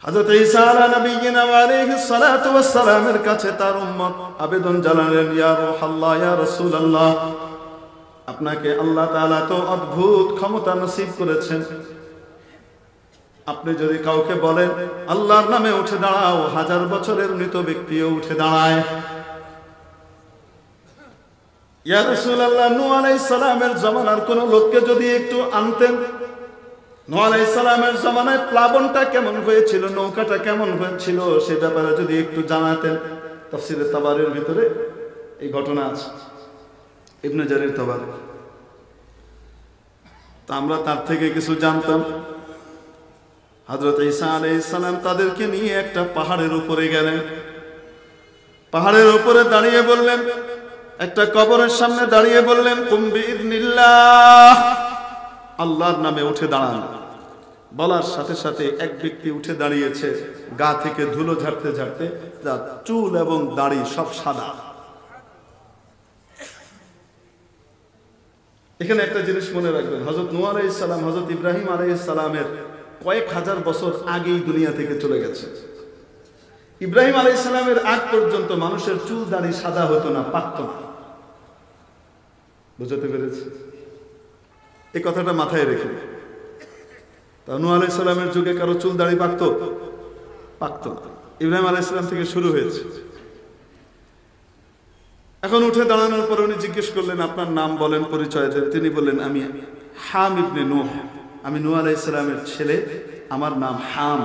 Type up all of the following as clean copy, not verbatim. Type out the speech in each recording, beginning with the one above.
হযরত ঈসা আলা নবিয়িনা ওয়া আলাইহিস সালাতু ওয়াস সালামের কাছে তার উম্মত আবেদন জানালেন, ইয়া রূহাল্লাহ, ইয়া রাসূলুল্লাহ, আপনাকে আল্লাহ তাআলা তো অদ্ভুত ক্ষমতা নসিব করেছেন, আপনি যদি কাউকে বলেন আল্লাহর নামে উঠে দাঁড়াও, 1000 বছরের মৃত ব্যক্তিও উঠে দাঁড়ায়। ইয়া রাসূলুল্লাহ, নূহ আলাইহিস সালামের জামানার কোন লোককে যদি একটু আনতেন, নূহ আলাইহিস সালামের জামানায় প্লাবনটা কেমন হয়েছিল, নৌকাটা কেমন হয়েছিল, সে ব্যাপারে যদি একটু জানাতেন। তাফসীরে তাবারির ভিতরে এই ঘটনা আছে, ইবনে জারির তাবারি। তা আমরা তার থেকে কিছু জানতাম। হযরত ঈসা আলাইহিস সালাম তাদেরকে নিয়ে একটা পাহাড়ের উপরে গেলেন। পাহাড়ের উপরে দাঁড়িয়ে বললেন, একটা কবরের সামনে দাঁড়িয়ে বললেন, কুম বিইذনিল্লাহ, আল্লাহর নামে উঠে দাঁড়ান। বলার সাথে সাথে এক ব্যক্তি উঠে দাঁড়িয়েছে, গা থেকে ধুলো ঝাড়তে ঝাড়তে, তার চুল এবং দাড়ি সব সাদা। এখানে একটা জিনিস মনে রাখবেন, হযরত নূহ আলাইহিস সালাম হযরত ইব্রাহিম আলাইহিস সালামের কয়েক হাজার বছর আগেই দুনিয়া থেকে চলে গেছে। ইব্রাহিম আলাইহিস সালামের আগ পর্যন্ত মানুষের চুল দাড়ি সাদা হতো না, পাকতো না। বুঝতে পেরেছি? এই কথাটা মাথায় রেখে। তা নূহ আলাইহিস সালামের যুগে কারো চুল দাড়ি পাকতো? পাকতো না। ইব্রাহিম আলাইহিস সালাম থেকে শুরু হয়েছে। এখন উঠে দাঁড়ানোর পর উনি জিজ্ঞেস করলেন, আপনার নাম বলেন, পরিচয় দেন। তিনি বললেন, আমি হাম ইবনে নূহ, আমি নূহ আলাইহিস সালামের ছেলে, আমার নাম হাম।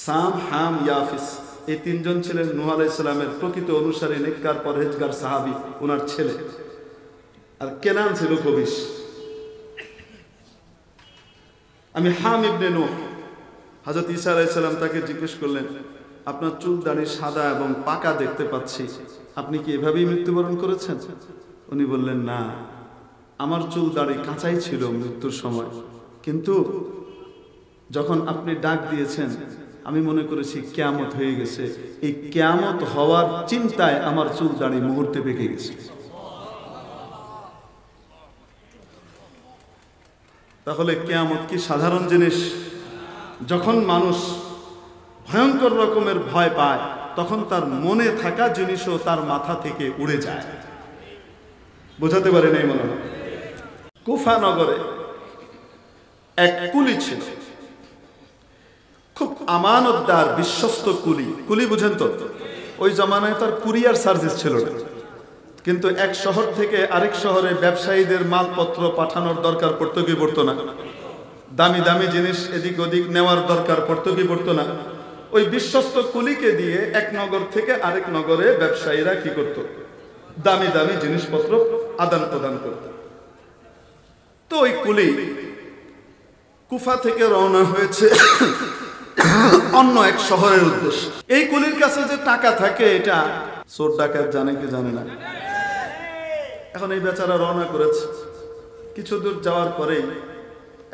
সাম, হাম, ইয়াফিস, এই তিনজন ছিলেন নূহ আলাইহিস সালামের প্রকৃত অনুসারী, নেককার, পরহেজগার সাহাবী, ওনার ছেলে। আর কেনান ছিল কবিশ। আমি হাম ইবনে নূহ। হযরত ঈসা আলাইহিস সালাম তাকে জিজ্ঞেস করলেন, আপনার চুল দাড়ি সাদা এবং পাকা দেখতে পাচ্ছি, আপনি কি এভাবেই মৃত্যুবরণ করেছেন? উনি বললেন, না, আমার চুল দাড়ি কাঁচাই ছিল মৃত্যুর সময়, কিন্তু যখন আপনি ডাক দিয়েছেন আমি মনে করেছি কিয়ামত হয়ে গেছে। এই কিয়ামত হওয়ার চিন্তায় আমার চুল দাড়ি মুহূর্তে পেকে গেছে। তাহলে কিয়ামত কি সাধারণ জিনিস? যখন মানুষ ভয়ঙ্কর রকমের ভয় পায়, তখন তার মনে থাকা জিনিসও তার মাথা থেকে উড়ে যায়। বোঝাতে পারি নাই মনে হয়? কুফা নগরে এক কুলি ছিল, খুব আমানতদার, বিশ্বস্ত কুলি। কুলি বুঝেন তো? ওই জামানায় তার কুরিয়ার সার্ভিস ছিল না, কিন্তু এক শহর থেকে আরেক শহরে ব্যবসায়ীদের মালপত্র পাঠানোর দরকার পড়তো কি পড়তো না? দামি দামি জিনিস এদিক ওদিক নেওয়ার দরকার পড়তো কি পড়তো না? ওই বিশ্বস্ত কুলিকে দিয়ে এক নগর থেকে আরেক নগরে ব্যবসায়ীরা কি করত? দামি দামি জিনিসপত্র আদান প্রদান করত। তো ওই কুলি কুফা থেকে রওনা হয়েছে অন্য এক শহরের উদ্দেশ্যে। এই কুলির কাছে যে টাকা থাকে এটা চোর ডাকাত জানে কি জানে না। এখন এই বেচারা রওনা করেছে। কিছু দূর যাওয়ার পরেই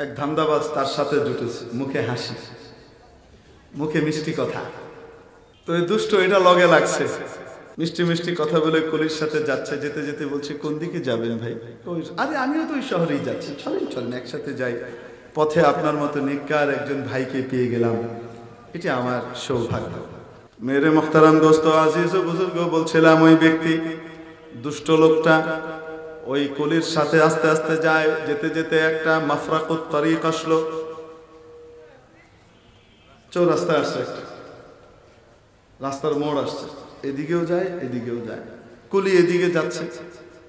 এক ধান্দাবাজ তার সাথে জুটেছে, মুখে হাসি, মুখে মিষ্টি কথা। তো এই দুষ্ট এটা লগে লাগছে, মিষ্টি মিষ্টি কথা বলে কুলির সাথে যাচ্ছে। যেতে যেতে বলছে, কোন দিকে যাবেন ভাই? আরে আমিও তো ওই শহরেই যাচ্ছি, চলেন চলেন একসাথে যাই। পথে আপনার মতো নেককার একজন ভাইকে পেয়ে গেলাম, এটা আমার সৌভাগ্য। মেরে মুখতারাম দোস্ত, আজিজ ও বুজুর্গ, বলছিলাম ওই ব্যক্তি দুষ্ট লোকটা ওই কুলির সাথে আস্তে আস্তে যায়। যেতে যেতে একটা মাফরাকুত তারিক আসলো, চৌরাস্তা আসছে, একটা রাস্তার মোড় আসছে, এদিকেও যায় এদিকেও যায়। কুলি এদিকে যাচ্ছে,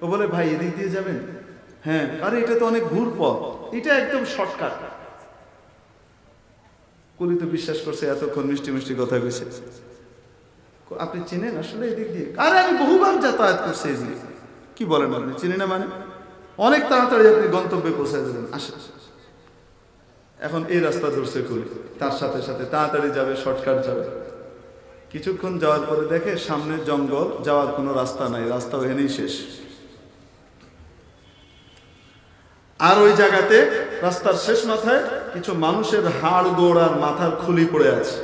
ও বলে, ভাই এদিক দিয়ে যাবেন? হ্যাঁ। আরে এটা তো অনেক ঘুর পথ, এটা একদম শর্টকাট। কুলি তো বিশ্বাস করছে, এতক্ষণ মিষ্টি মিষ্টি কথা কইছে। আপনি চিনেন আসলে এদিক দিয়ে? আরে আমি বহুবার যাতায়াত করছি এদিকে। কি বলেন আপনি চিনি না? মানে অনেক তাড়াতাড়ি আপনি গন্তব্যে পৌঁছে যাবেন, আসেন। এখন এই রাস্তা ধরছে কুলি, তার সাথে সাথে তাড়াতাড়ি যাবে, শর্টকাট যাবে। কিছুক্ষণ যাওয়ার পরে দেখে সামনে জঙ্গল, যাওয়ার কোনো রাস্তা নাই, রাস্তা ওখানেই শেষ। আর ওই জায়গাতে রাস্তার শেষ মাথায় কিছু মানুষের হাড় গোড় আর মাথার খুলি পড়ে আছে।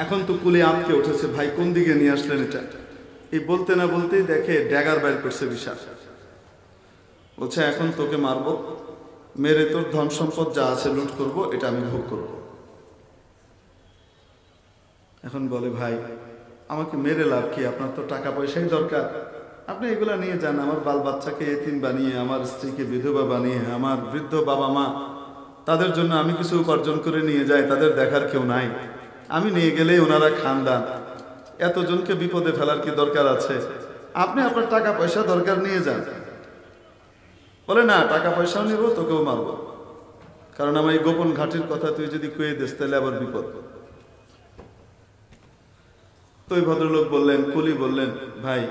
এখন তো কুলি আটকে উঠেছে, ভাই কোন দিকে নিয়ে আসলেন এটা? এই বলতে না বলতেই দেখে ড্যাগার বাইর করছে বিশাল। বলছে, এখন তোকে মারবো, মেরে তোর ধন সম্পদ যা আছে লুট করব, এটা আমি ভোগ করব। এখন বলে, ভাই আমাকে মেরে লাভ কি, আপনার তো টাকা পয়সাই দরকার, আপনি এগুলা নিয়ে যান। আমার বাল বাচ্চাকে এতিম বানিয়ে, আমার স্ত্রীকে বিধবা বানিয়ে, আমার বৃদ্ধ বাবা মা, তাদের জন্য আমি কিছু উপার্জন করে নিয়ে যাই, তাদের দেখার কেউ নাই, আমি নিয়ে গেলেই ওনারা খানদান, এতজনকে বিপদে ফেলার কি দরকার আছে? আপনি আপনার টাকা পয়সা দরকার নিয়ে যান। বলে, না, টাকা পয়সাও নিব, তোকেও মারব, কারণ আমার এই গোপন ঘাটির কথা তুই যদি কয়ে দিস তাহলে আবার বিপদ। তো ওই ভদ্রলোক বললেন, কুলি বললেন, ভাই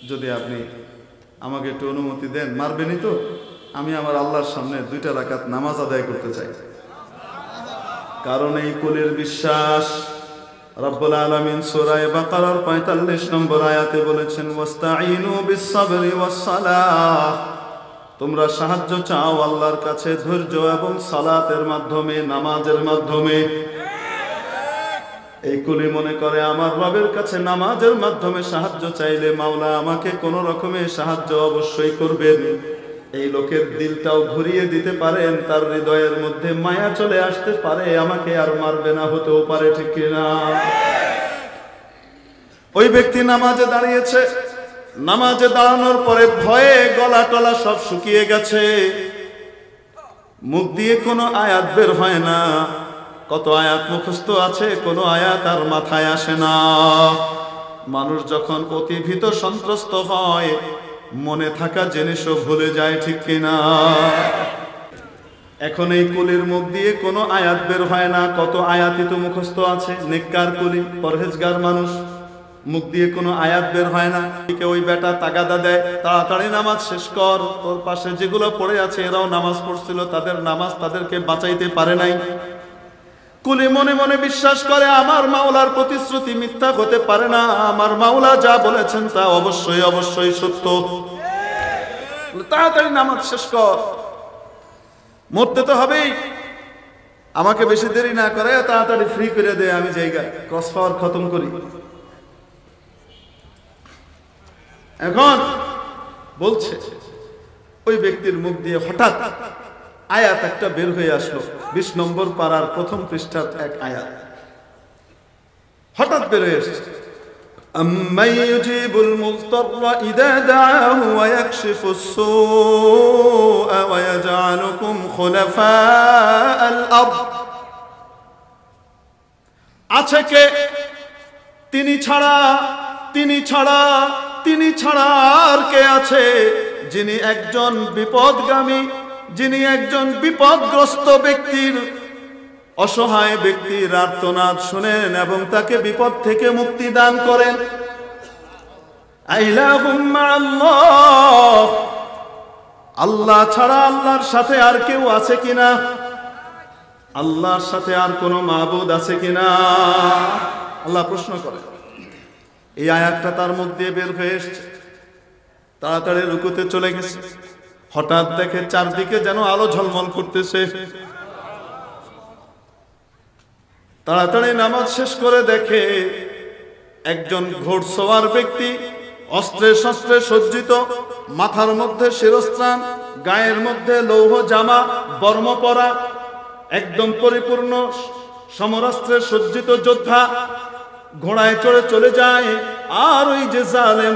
যদি আপনি আমাকে একটু অনুমতি দেন, মারবেনই তো, আমি আমার আল্লাহর সামনে 2 রাকাত নামাজ আদায় করতে চাই। কারণ এই কুলির বিশ্বাস, রব্বুল আলামিন সূরা বাকারার 45 নম্বর আয়াতে বলেছেন, ওয়াস্তাঈনু বিস-সাবরি ওয়াস-সালাহ, তোমরা সাহায্য চাও আল্লাহর কাছে ধৈর্য এবং সালাতের মাধ্যমে, নামাজের মাধ্যমে। এই কুলি মনে করে আমার রবের কাছে নামাজের মাধ্যমে সাহায্য চাইলে মাওলা আমাকে কোনো রকমে সাহায্য অবশ্যই করবেন। এই লোকের দিলটাও ঘুরিয়ে দিতে পারেন, তার হৃদয়ের মধ্যে মায়া চলে আসতে পারে, আমাকে আর মারবে না, হতেও পারে, ঠিক কিনা? ওই ব্যক্তি নামাজে দাঁড়িয়েছে, নামাজে দাঁড়ানোর পরে ভয়ে গলা টলা সব শুকিয়ে গেছে, মুখ দিয়ে কোনো আয়াত বের হয় না, কত আয়াত মুখস্থ আছে, কোনো আয়াত আর মাথায় আসে না। মানুষ যখন অতি ভীত সন্ত্রস্ত হয়, মনে থাকা জিনিসও ভুলে যায়, ঠিক কিনা? এখন এই কুলির মুখ দিয়ে কোনো আয়াত বের হয় না, কত আয়াতই তো মুখস্থ আছে। নেককার কুলি, পরহেজগার মানুষ, মুখ দিয়ে কোনো আয়াত বের হয় না। ওই বেটা তাগাদা দেয়, তাড়াতাড়ি নামাজ শেষ কর, তোর পাশে যেগুলো পড়ে আছে এরাও নামাজ পড়ছিল, তাদের নামাজ তাদেরকে বাঁচাইতে পারে নাই। কুলি মনে মনে বিশ্বাস করে, আমার মাওলার প্রতিশ্রুতি মিথ্যা হতে পারে না, আমার মাওলা যা বলেছেন তা অবশ্যই অবশ্যই সত্য। তাড়াতাড়ি নামাজ শেষ কর, মরতে তো হবেই, আমাকে বেশি দেরি না করে তাড়াতাড়ি ফ্রি করে দে, আমি জায়গায় ক্রস পাওয়ার খতম করি। এখন বলছে, ওই ব্যক্তির মুখ দিয়ে হঠাৎ আয়াত একটা বের হয়ে আসলো, 20 নম্বর পারার 1ম পৃষ্ঠার এক আয়াত হঠাৎ বের হয়ে আসছে, আম্মান ইউজিবুল মুযতাররা ইযা দাআহু ওয়া ইয়াকশিফুস সুআ ওয়া ইয়াজআলুকুম খুলাফাআল আরদ। আছে কে? তিনি ছাড়া, তিনি ছাড়া, তিনি ছাড়া আর কে আছে, যিনি একজন বিপদগামী, যিনি একজন বিপদগ্রস্ত ব্যক্তির, অসহায় ব্যক্তির আর্তনাদ শুনেন এবং তাকে বিপদ থেকে মুক্তি দান করেন। আইলাহুম মা'আল্লাহ, আল্লাহ ছাড়া আল্লাহর সাথে আর কেউ আছে কিনা? আল্লাহর সাথে আর কোনো মাবুদ আছে কিনা? আল্লাহ প্রশ্ন করে। এই আয়াতটা তার মুখ দিয়ে বের হয়ে এসছে, তাড়াতাড়ি রুকুতে চলে গেছে। হঠাৎ দেখে চারদিকে যেন আলো ঝলমল করতেছে, তাড়াতাড়ি নামাজ শেষ করে দেখে একজন ঘোড়সওয়ার ব্যক্তি, অস্ত্রে শস্ত্রে সজ্জিত, মাথার মধ্যে শিরস্ত্রাণ, গায়ের মধ্যে লৌহ জামা, বর্ম পরা, একদম পরিপূর্ণ সমরাস্ত্রে সজ্জিত যোদ্ধা ঘোড়ায় চড়ে চলে যায়। আর ওই যে জালেম,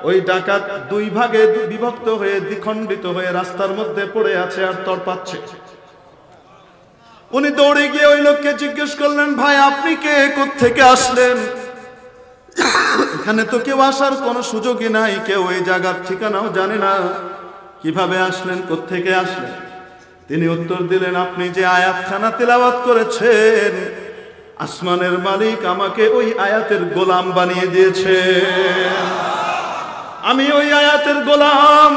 ওই ডাকাত 2 ভাগে বিভক্ত হয়ে, দ্বিখণ্ডিত হয়ে রাস্তার মধ্যে পড়ে আছে আর তড়পাচ্ছে। উনি দৌড়ে গিয়ে ওই লোককে জিজ্ঞেস করলেন, ভাই আপনি কে, কোত্থেকে আসলেন? এখানে তো কেউ আসার কোনো সুযোগই নাই, কেউ এই জায়গার ঠিকানাও জানে না, কিভাবে আসলেন, কোত্থেকে আসলেন? তিনি উত্তর দিলেন, আপনি যে আয়াতখানা তেলাওয়াত করেছেন, আসমানের মালিক আমাকে ওই আয়াতের গোলাম বানিয়ে দিয়েছে। আমি ওই আয়াতের গোলাম।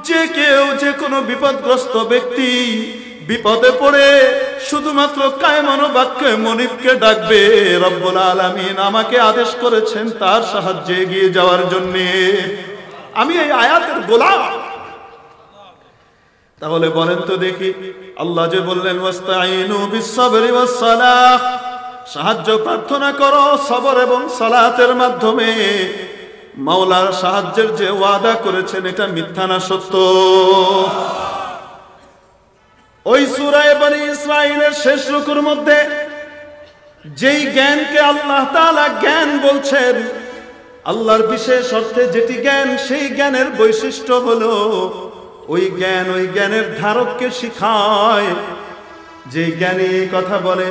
যে কেউ, যে কোনো বিপদগ্রস্ত ব্যক্তি বিপদে পড়ে শুধুমাত্র কায়মান বাক্যে মনিবকে ডাকবে, রব্বুল আলামিন আমাকে আদেশ করেছেন তার সাহায্যে এগিয়ে যাওয়ার জন্য। আমি এই আয়াতের গোলাম। তাহলে বলেন তো দেখি, আল্লাহ যে বললেন ওয়াস্তাঈনু বিস-সাবরি ওয়াস-সালাহ, সাহায্য প্রার্থনা করো সবর এবং সালাতের মাধ্যমে, মাওলার সাহায্যের যে ওয়াদা করেছেন এটা মিথ্যা না সত্য? ওই সূরা বনী ইসরাঈলের শেষ রুকুর মধ্যে যেই জ্ঞানকে আল্লাহ তাআলা জ্ঞান বলছেন, আল্লাহর বিশেষ অর্থে যেটি জ্ঞান, সেই জ্ঞানের বৈশিষ্ট্য হলো ওই জ্ঞানের ধারককে শিখায়। যে জ্ঞানী এই কথা বলে,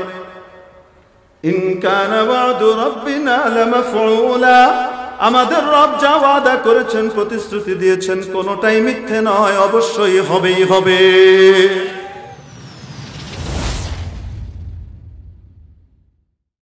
ইন কানা ওয়াদু রাব্বিনা লামাফউলা, আমাদের রব যা ওয়াদা করেছেন, প্রতিশ্রুতি দিয়েছেন, কোনোটাই মিথ্যে নয়, অবশ্যই হবেই হবে।